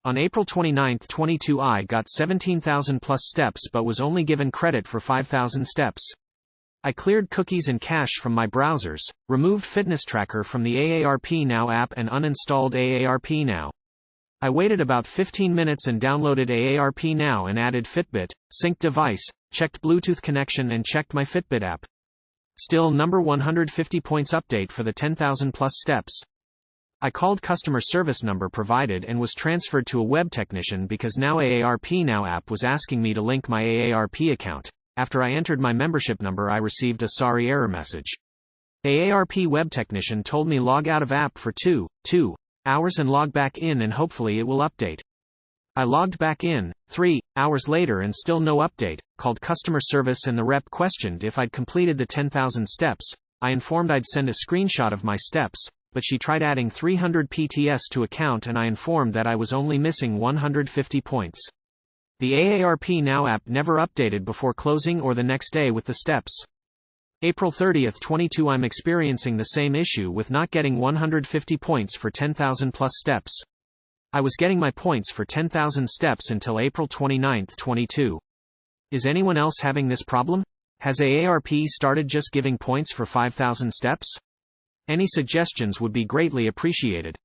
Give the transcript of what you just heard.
On April 29, 22 I got 17,000 plus steps but was only given credit for 5,000 steps. I cleared cookies and cache from my browsers, removed Fitness Tracker from the AARP Now app and uninstalled AARP Now. I waited about 15 minutes and downloaded AARP Now and added Fitbit, synced device, checked Bluetooth connection and checked my Fitbit app. Still number 150 points update for the 10,000 plus steps. I called customer service number provided and was transferred to a web technician because now AARP Now app was asking me to link my AARP account. After I entered my membership number I received a sorry error message. AARP web technician told me log out of app for 2 hours and log back in and hopefully it will update. I logged back in 3 hours later and still no update, called customer service and the rep questioned if I'd completed the 10,000 steps. I informed I'd send a screenshot of my steps, but she tried adding 300 PTS to account and I informed that I was only missing 150 points. The AARP Now app never updated before closing or the next day with the steps. April 30, 22 I'm experiencing the same issue with not getting 150 points for 10,000 plus steps. I was getting my points for 10,000 steps until April 29, 22. Is anyone else having this problem? Has AARP started just giving points for 5,000 steps? Any suggestions would be greatly appreciated.